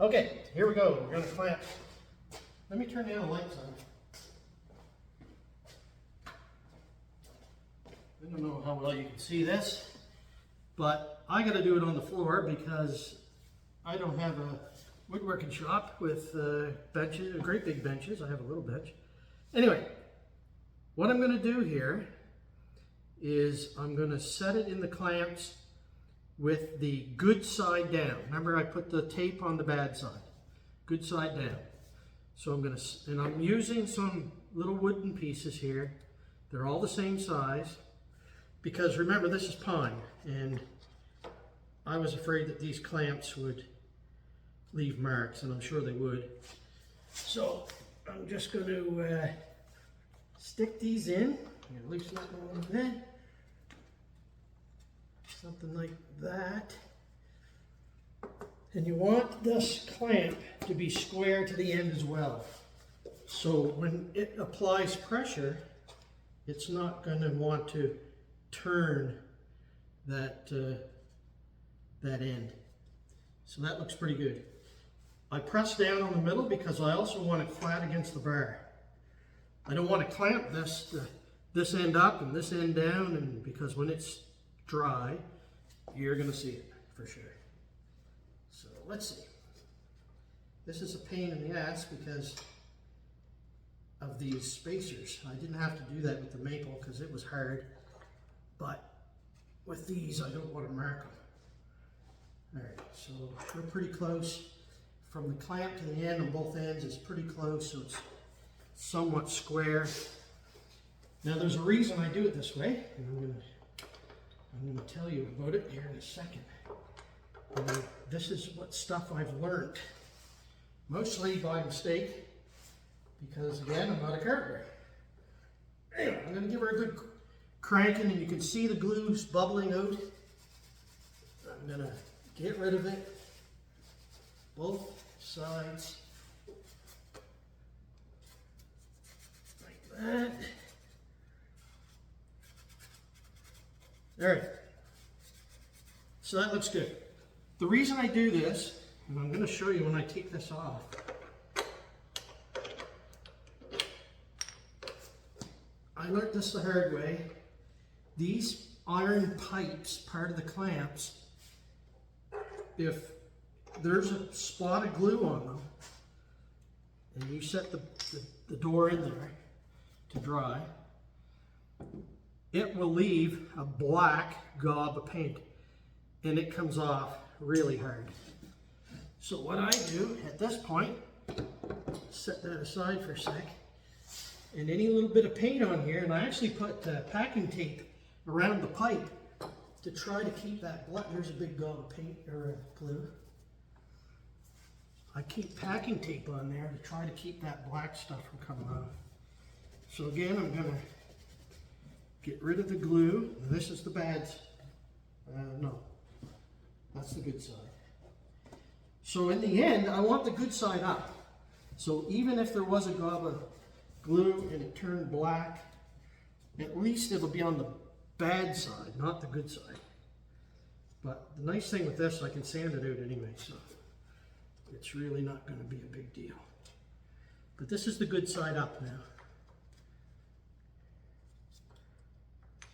Okay, here we go. We're going to clamp. Let me turn the other lights on. I don't know how well you can see this, but I got to do it on the floor because I don't have a woodworking shop with benches, great big benches. I have a little bench. Anyway, what I'm going to do here is I'm going to set it in the clamps with the good side down. Remember, I put the tape on the bad side. Good side down. So I'm going to, and I'm using some little wooden pieces here. They're all the same size because remember, this is pine, and I was afraid that these clamps would leave marks, and I'm sure they would. So I'm just going to stick these in. I'm going to loosen that one a little bit. Something like that. And you want this clamp to be square to the end as well. So when it applies pressure, it's not going to want to turn that, that end. So that looks pretty good. I press down on the middle because I also want it flat against the bar. I don't want to clamp this end up and this end down, and because when it's dry, you're going to see it for sure. So let's see. This is a pain in the ass because of these spacers. I didn't have to do that with the maple because it was hard, but with these I don't want to mark them. Alright, so we're pretty close. From the clamp to the end on both ends is pretty close, so it's somewhat square. Now there's a reason I do it this way, and I'm going to tell you about it here in a second. This is what stuff I've learned, mostly by mistake, because again, I'm not a carpenter. Anyway, I'm going to give her a good cranking, and you can see the glue's bubbling out. I'm going to get rid of it, both sides, like that. All right, so that looks good. The reason I do this, and I'm going to show you when I take this off. I learned this the hard way. These iron pipes, part of the clamps, if there's a spot of glue on them, and you set the door in there to dry, it will leave a black gob of paint, and it comes off really hard. So what I do at this point, set that aside for a sec, and any little bit of paint on here, and I actually put packing tape around the pipe to try to keep that black. There's a big gob of paint or glue. I keep packing tape on there to try to keep that black stuff from coming off. So again, I'm going to get rid of the glue. This is the bad side. No, that's the good side. So in the end, I want the good side up. So even if there was a gob of glue and it turned black, at least it'll be on the bad side, not the good side. But the nice thing with this, I can sand it out anyway, so it's really not going to be a big deal. But this is the good side up now.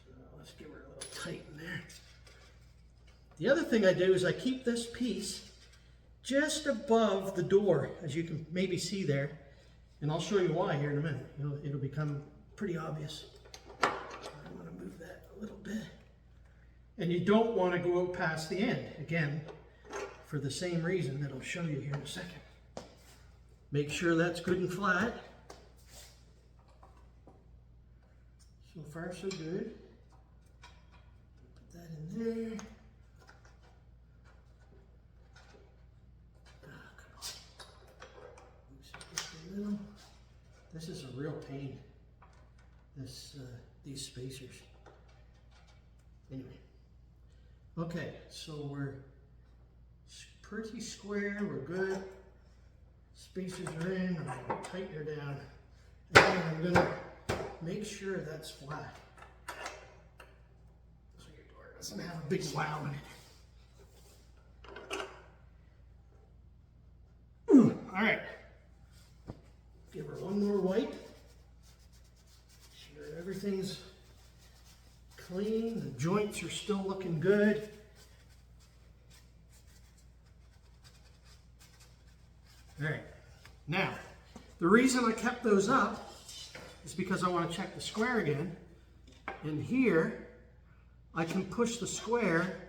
So let's give her a little tight in there. The other thing I do is I keep this piece just above the door, as you can maybe see there, and I'll show you why here in a minute. It'll become pretty obvious. I'm going to move that a little bit. And you don't want to go out past the end, again, for the same reason that I'll show you here in a second. Make sure that's good and flat. So far so good. Put that in there. This is a real pain, these spacers. Anyway, okay, so we're pretty square, we're good. Spacers are in, I'm going to tighten her down. And I'm going to make sure that's flat. So your door doesn't have a big wow in it. All right. Give her one more wipe. Sure everything's clean. The joints are still looking good. All right. Now, the reason I kept those up is because I want to check the square again. And here, I can push the square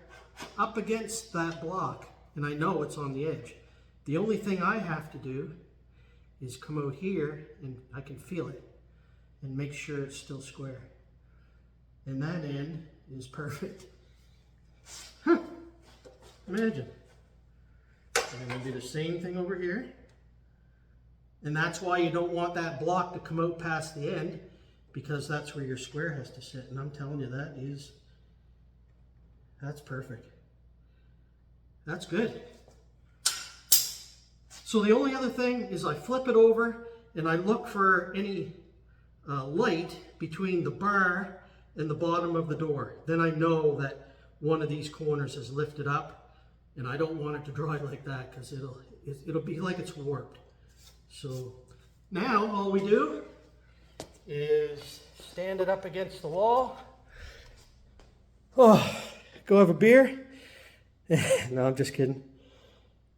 up against that block, and I know it's on the edge. The only thing I have to do is come out here, and I can feel it, and make sure it's still square. And that end is perfect. Huh. Imagine. And then we'll do the same thing over here. And that's why you don't want that block to come out past the end, because that's where your square has to sit. And I'm telling you, that's perfect. That's good. So the only other thing is I flip it over and I look for any light between the bar and the bottom of the door. Then I know that one of these corners is lifted up, and I don't want it to dry like that because it'll be like it's warped. So now all we do is stand it up against the wall. Oh, go have a beer. No, I'm just kidding.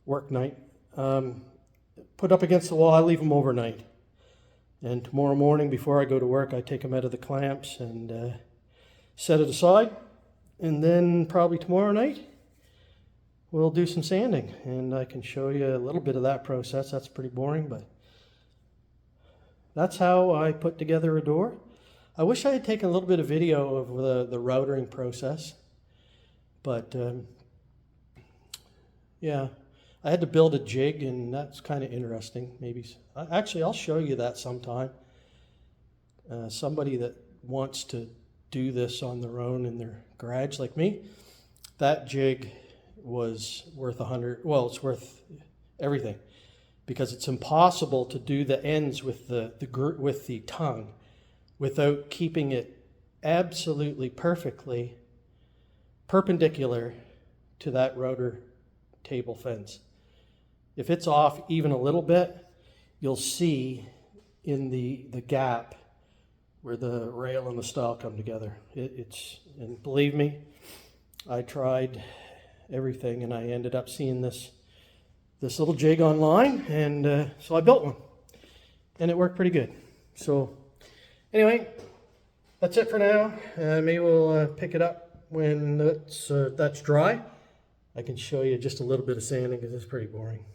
Work night. Put up against the wall. I leave them overnight. And tomorrow morning before I go to work, I take them out of the clamps and set it aside. And then probably tomorrow night, we'll do some sanding. And I can show you a little bit of that process. That's pretty boring, but that's how I put together a door. I wish I had taken a little bit of video of the routering process. But yeah, I had to build a jig, and that's kind of interesting. Maybe actually I'll show you that sometime. Somebody that wants to do this on their own in their garage like me, that jig was worth well, it's worth everything, because it's impossible to do the ends with the tongue without keeping it absolutely perfectly perpendicular to that router table fence. If it's off even a little bit, you'll see in the gap where the rail and the stile come together. And believe me, I tried everything, and I ended up seeing this little jig online, and so I built one, and it worked pretty good. So anyway, that's it for now. Maybe we'll pick it up when that's dry. I can show you just a little bit of sanding because it's pretty boring.